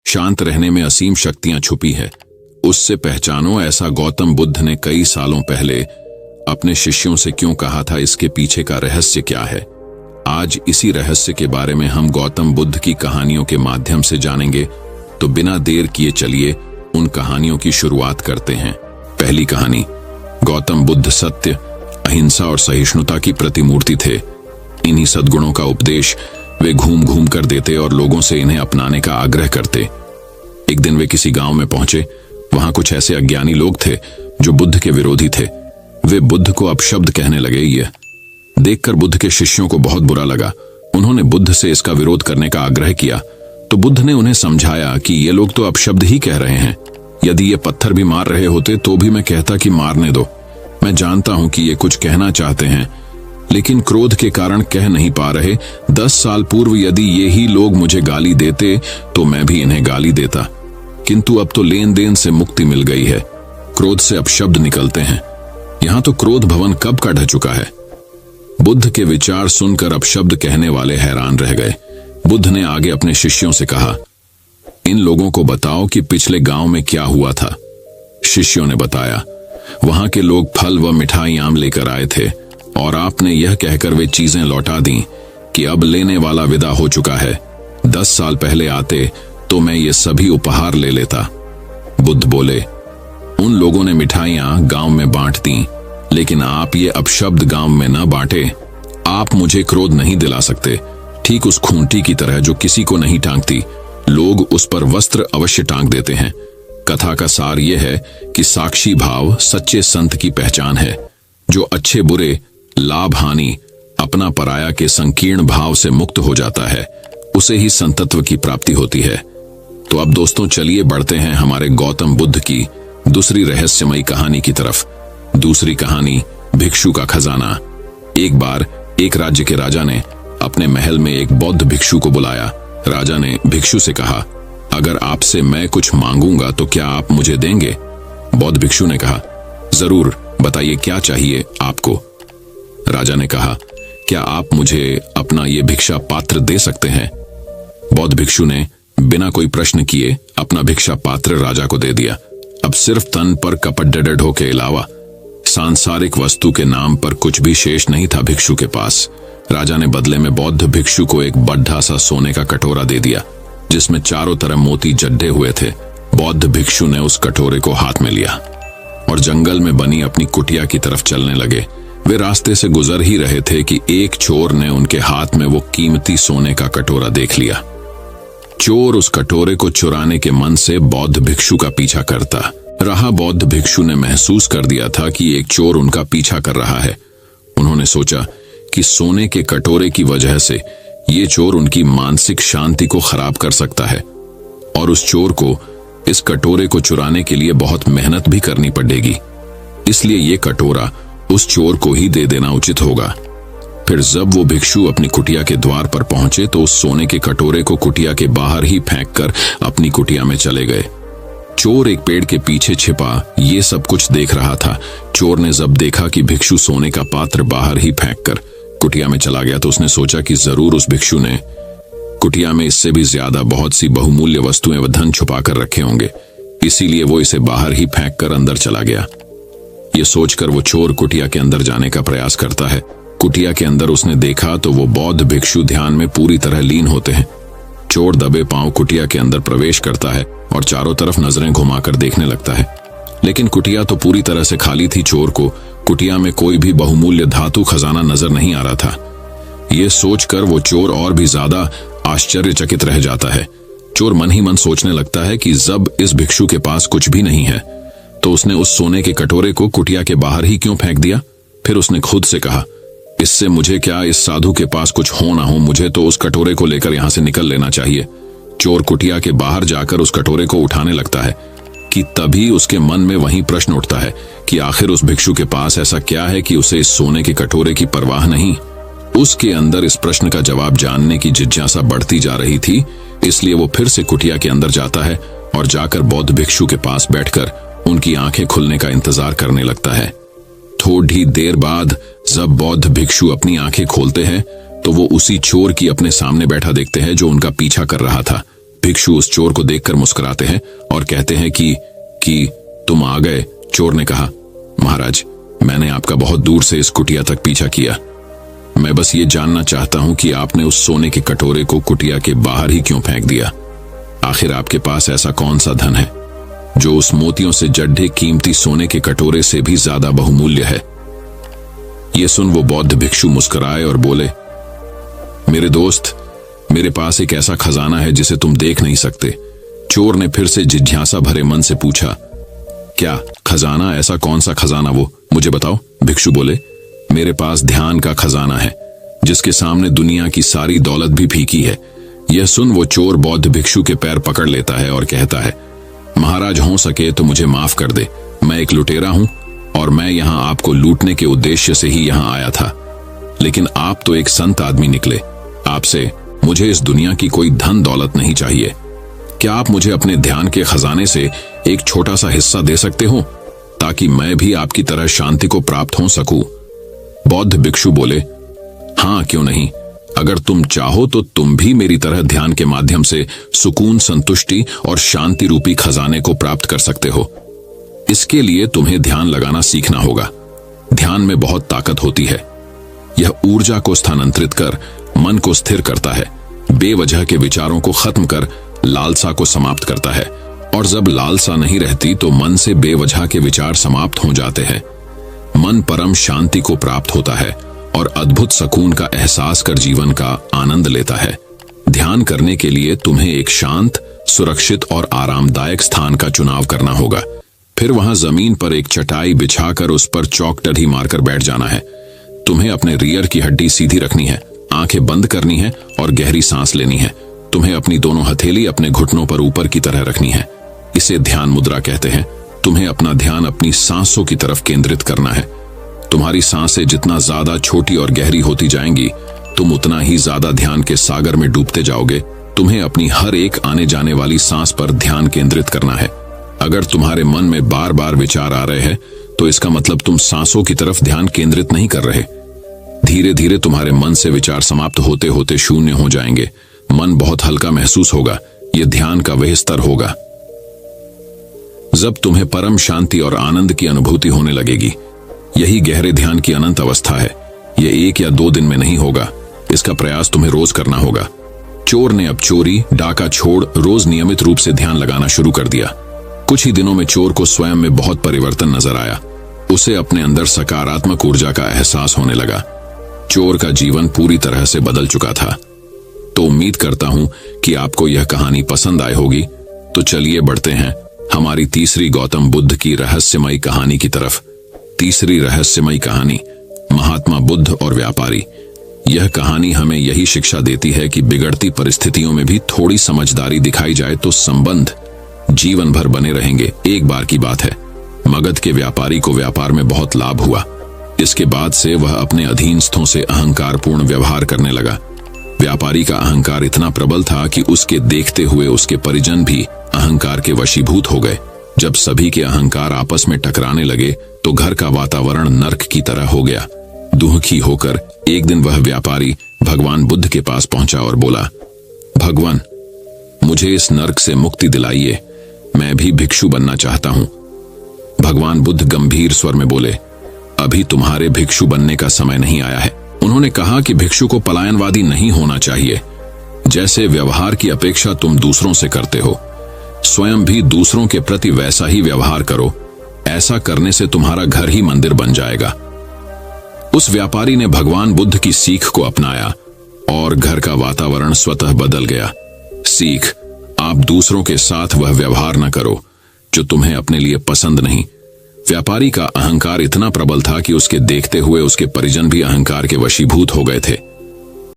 शांत रहने में असीम शक्तियां छुपी है, उससे पहचानो। ऐसा गौतम बुद्ध ने कई सालों पहले अपने शिष्यों से क्यों कहा था, इसके पीछे का रहस्य क्या है? आज इसी रहस्य के बारे में हम गौतम बुद्ध की कहानियों के माध्यम से जानेंगे। तो बिना देर किए चलिए उन कहानियों की शुरुआत करते हैं। पहली कहानी। गौतम बुद्ध सत्य, अहिंसा और सहिष्णुता की प्रतिमूर्ति थे। इन्हीं सद्गुणों का उपदेश वे घूम घूम कर देते और लोगों से इन्हें अपनाने का आग्रह करते। एक दिन वे किसी गांव में पहुंचे। वहां कुछ ऐसे अज्ञानी लोग थे जो बुद्ध के विरोधी थे। वे बुद्ध को अपशब्द कहने लगे। यह देखकर बुद्ध के शिष्यों को बहुत बुरा लगा। उन्होंने बुद्ध से इसका विरोध करने का आग्रह किया तो बुद्ध ने उन्हें समझाया कि ये लोग तो अपशब्द ही कह रहे हैं। यदि ये पत्थर भी मार रहे होते तो भी मैं कहता कि मारने दो। मैं जानता हूं कि ये कुछ कहना चाहते हैं, लेकिन क्रोध के कारण कह नहीं पा रहे। 10 साल पूर्व यदि ये ही लोग मुझे गाली देते तो मैं भी इन्हें गाली देता, किंतु अब तो लेन देन से मुक्ति मिल गई है। क्रोध से अपशब्द निकलते हैं। यहां तो क्रोध भवन कब का ढह चुका है। बुद्ध के विचार सुनकर अपशब्द कहने वाले हैरान रह गए। बुद्ध ने आगे अपने शिष्यों से कहा, इन लोगों को बताओ कि पिछले गांव में क्या हुआ था। शिष्यों ने बताया, वहां के लोग फल व मिठाइयां लेकर आए थे और आपने यह कहकर वे चीजें लौटा दी कि अब लेने वाला विदा हो चुका है। 10 साल पहले आते तो मैं ये सभी उपहार ले लेता। बुद्ध बोले, उन लोगों ने मिठाइयां गांव में बांट दी, लेकिन आप ये अपशब्द गांव में न बांटे। आप मुझे क्रोध नहीं दिला सकते। ठीक उस खूंटी की तरह जो किसी को नहीं टांगती, लोग उस पर वस्त्र अवश्य टांग देते हैं। कथा का सार यह है कि साक्षी भाव सच्चे संत की पहचान है। जो अच्छे बुरे, लाभ हानि, अपना पराया के संकीर्ण भाव से मुक्त हो जाता है, उसे ही संतत्व की प्राप्ति होती है। तो अब दोस्तों चलिए बढ़ते हैं हमारे गौतम बुद्ध की दूसरी रहस्यमयी कहानी की तरफ। दूसरी कहानी, भिक्षु का खजाना। एक बार एक राज्य के राजा ने अपने महल में एक बौद्ध भिक्षु को बुलाया। राजा ने भिक्षु से कहा, अगर आपसे मैं कुछ मांगूंगा तो क्या आप मुझे देंगे? बौद्ध भिक्षु ने कहा, जरूर, बताइए क्या चाहिए आपको। राजा ने कहा, क्या आप मुझे अपना ये भिक्षा पात्र दे सकते हैं? बौद्ध भिक्षु ने बिना कोई प्रश्न किए अपना भिक्षा पात्र राजा को दे दिया। अब सिर्फ तन पर कपट डडो के अलावा सांसारिक वस्तु के नाम पर कुछ भी शेष नहीं था भिक्षु के पास। राजा ने बदले में बौद्ध भिक्षु को एक बड्ढा सा सोने का कटोरा दे दिया जिसमें चारों तरफ मोती जड्ढे हुए थे। बौद्ध भिक्षु ने उस कटोरे को हाथ में लिया और जंगल में बनी अपनी कुटिया की तरफ चलने लगे। वे रास्ते से गुजर ही रहे थे कि एक चोर ने उनके हाथ में वो कीमती सोने का कटोरा देख लिया। चोर उस कटोरे को चुराने के मन से बौद्ध भिक्षु का पीछा करता रहा। बौद्ध भिक्षु ने महसूस कर दिया था कि एक चोर उनका पीछा कर रहा है। उन्होंने सोचा कि सोने के कटोरे की वजह से ये चोर उनकी मानसिक शांति को खराब कर सकता है और उस चोर को इस कटोरे को चुराने के लिए बहुत मेहनत भी करनी पड़ेगी। इसलिए ये कटोरा उस चोर को ही दे देना उचित होगा। फिर जब वो भिक्षु अपनी कुटिया के द्वार पर पहुंचे तो उस सोने के कटोरे को कुटिया के बाहर ही फेंककर अपनी कुटिया में चले गए। चोर एक पेड़ के पीछे छिपा ये सब कुछ देख रहा था। चोर ने जब देखा कि भिक्षु सोने का पात्र बाहर ही फेंककर कुटिया में चला गया तो उसने सोचा कि जरूर उस भिक्षु ने कुटिया में इससे भी ज्यादा बहुत सी बहुमूल्य वस्तुएं व धन छुपा कर रखे होंगे, इसीलिए वो इसे बाहर ही फेंककर अंदर चला गया। ये सोचकर वो चोर कुटिया के अंदर जाने का प्रयास करता है। कुटिया के अंदर उसने देखा तो वो बौद्ध भिक्षु ध्यान में पूरी तरह लीन होते हैं। चोर दबे पांव कुटिया के अंदर प्रवेश करता है और चारों तरफ नजरें घुमाकर देखने लगता है, लेकिन कुटिया तो पूरी तरह से खाली थी। चोर को कुटिया में कोई भी बहुमूल्य धातु खजाना नजर नहीं आ रहा था। ये सोचकर वो चोर और भी ज्यादा आश्चर्यचकित रह जाता है। चोर मन ही मन सोचने लगता है कि जब इस भिक्षु के पास कुछ भी नहीं है तो उसने उस सोने के कटोरे को कुटिया के बाहर ही क्यों फेंक दिया। फिर उसने खुद से कहा, इससे मुझे क्या, इस साधु के पास कुछ हो ना हो, मुझे तो उस कटोरे को लेकर यहां से निकल लेना चाहिए। चोर कुटिया के बाहर जाकर उस कटोरे को उठाने लगता है कि तभी उसके मन में वही प्रश्न उठता है कि आखिर उस भिक्षु के पास ऐसा क्या है कि उसे इस सोने के कटोरे की परवाह नहीं। उसके अंदर इस प्रश्न का जवाब जानने की जिज्ञासा बढ़ती जा रही थी, इसलिए वो फिर से कुटिया के अंदर जाता है और जाकर बौद्ध भिक्षु के पास बैठकर उनकी आंखें खुलने का इंतजार करने लगता है। थोड़ी देर बाद जब बौद्ध भिक्षु अपनी आंखें खोलते हैं तो वो उसी चोर की अपने सामने बैठा देखते हैं जो उनका पीछा कर रहा था। भिक्षु उस चोर को देखकर मुस्कुराते हैं और कहते हैं कि तुम आ गए। चोर ने कहा, महाराज, मैंने आपका बहुत दूर से इस कुटिया तक पीछा किया। मैं बस ये जानना चाहता हूं कि आपने उस सोने के कटोरे को कुटिया के बाहर ही क्यों फेंक दिया। आखिर आपके पास ऐसा कौन सा धन है जो उस मोतियों से जड्ढे कीमती सोने के कटोरे से भी ज्यादा बहुमूल्य है। ये सुन वो बौद्ध भिक्षु मुस्कुराए और बोले, मेरे दोस्त, मेरे पास एक ऐसा खजाना है जिसे तुम देख नहीं सकते। चोर ने फिर से जिज्ञासा भरे मन से पूछा, क्या खजाना? ऐसा कौन सा खजाना वो, मुझे बताओ। भिक्षु बोले, मेरे पास ध्यान का खजाना है जिसके सामने दुनिया की सारी दौलत भी फीकी है। यह सुन वो चोर बौद्ध भिक्षु के पैर पकड़ लेता है और कहता है, महाराज, हो सके तो मुझे माफ कर दे। मैं एक लुटेरा हूं और मैं यहां आपको लूटने के उद्देश्य से ही यहां आया था, लेकिन आप तो एक संत आदमी निकले। आपसे मुझे इस दुनिया की कोई धन दौलत नहीं चाहिए। क्या आप मुझे अपने ध्यान के खजाने से एक छोटा सा हिस्सा दे सकते हो ताकि मैं भी आपकी तरह शांति को प्राप्त हो सकूं? बौद्ध भिक्षु बोले, हां, क्यों नहीं। अगर तुम चाहो तो तुम भी मेरी तरह ध्यान के माध्यम से सुकून, संतुष्टि और शांति रूपी खजाने को प्राप्त कर सकते हो। इसके लिए तुम्हें ध्यान लगाना सीखना होगा। ध्यान में बहुत ताकत होती है। यह ऊर्जा को स्थानांतरित कर मन को स्थिर करता है, बेवजह के विचारों को खत्म कर लालसा को समाप्त करता है, और जब लालसा नहीं रहती तो मन से बेवजह के विचार समाप्त हो जाते हैं। मन परम शांति को प्राप्त होता है और अद्भुत सुकून का एहसास कर जीवन का आनंद लेता है। ध्यान करने के लिए तुम्हें एक शांत, सुरक्षित और आरामदायक स्थान का चुनाव करना होगा। फिर वहां जमीन पर एक चटाई बिछाकर उस पर चौकटढ़ी मारकर बैठ जाना है। तुम्हें अपने रियर की हड्डी सीधी रखनी है, आंखें बंद करनी है और गहरी सांस लेनी है। तुम्हें अपनी दोनों हथेली अपने घुटनों पर ऊपर की तरह रखनी है। इसे ध्यान मुद्रा कहते हैं। तुम्हें अपना ध्यान अपनी सांसों की तरफ केंद्रित करना है। तुम्हारी सांसें जितना ज्यादा छोटी और गहरी होती जाएंगी, तुम उतना ही ज्यादा ध्यान के सागर में डूबते जाओगे। तुम्हें अपनी हर एक आने जाने वाली सांस पर ध्यान केंद्रित करना है। अगर तुम्हारे मन में बार बार विचार आ रहे हैं तो इसका मतलब तुम सांसों की तरफ ध्यान केंद्रित नहीं कर रहे। धीरे धीरे तुम्हारे मन से विचार समाप्त होते होते शून्य हो जाएंगे। मन बहुत हल्का महसूस होगा। यह ध्यान का वह स्तर होगा जब तुम्हें परम शांति और आनंद की अनुभूति होने लगेगी। यही गहरे ध्यान की अनंत अवस्था है। यह 1 या 2 दिन में नहीं होगा। इसका प्रयास तुम्हें रोज करना होगा। चोर ने अब चोरी, डाका छोड़ रोज नियमित रूप से ध्यान लगाना शुरू कर दिया। कुछ ही दिनों में चोर को स्वयं में बहुत परिवर्तन नजर आया। उसे अपने अंदर सकारात्मक ऊर्जा का एहसास होने लगा। चोर का जीवन पूरी तरह से बदल चुका था। तो उम्मीद करता हूं कि आपको यह कहानी पसंद आई होगी। तो चलिए बढ़ते हैं हमारी तीसरी गौतम बुद्ध की रहस्यमयी कहानी की तरफ। तीसरी रहस्यमयी कहानी, महात्मा बुद्ध और व्यापारी। यह कहानी हमें यही शिक्षा देती है कि बिगड़ती परिस्थितियों में भी थोड़ी समझदारी दिखाई जाए तो संबंध जीवन भर बने रहेंगे। एक बार की बात है, मगध के व्यापारी को व्यापार में बहुत लाभ हुआ। इसके बाद से वह अपने अधीनस्थों से अहंकारपूर्ण व्यवहार करने लगा। व्यापारी का अहंकार इतना प्रबल था कि उसके देखते हुए उसके परिजन भी अहंकार के वशीभूत हो गए। जब सभी के अहंकार आपस में टकराने लगे तो घर का वातावरण नर्क की तरह हो गया। दुखी होकर एक दिन वह व्यापारी भगवान बुद्ध के पास पहुंचा और बोला, भगवान, मुझे इस नर्क से मुक्ति दिलाइए। मैं भी भिक्षु बनना चाहता हूं। भगवान बुद्ध गंभीर स्वर में बोले, अभी तुम्हारे भिक्षु बनने का समय नहीं आया है। उन्होंने कहा कि भिक्षु को पलायनवादी नहीं होना चाहिए। जैसे व्यवहार की अपेक्षा तुम दूसरों से करते हो, स्वयं भी दूसरों के प्रति वैसा ही व्यवहार करो। ऐसा करने से तुम्हारा घर ही मंदिर बन जाएगा। उस व्यापारी ने भगवान बुद्ध की सीख को अपनाया और घर का वातावरण स्वतः बदल गया। सीख, आप दूसरों के साथ वह व्यवहार न करो जो तुम्हें अपने लिए पसंद नहीं। व्यापारी का अहंकार इतना प्रबल था कि उसके देखते हुए उसके परिजन भी अहंकार के वशीभूत हो गए थे।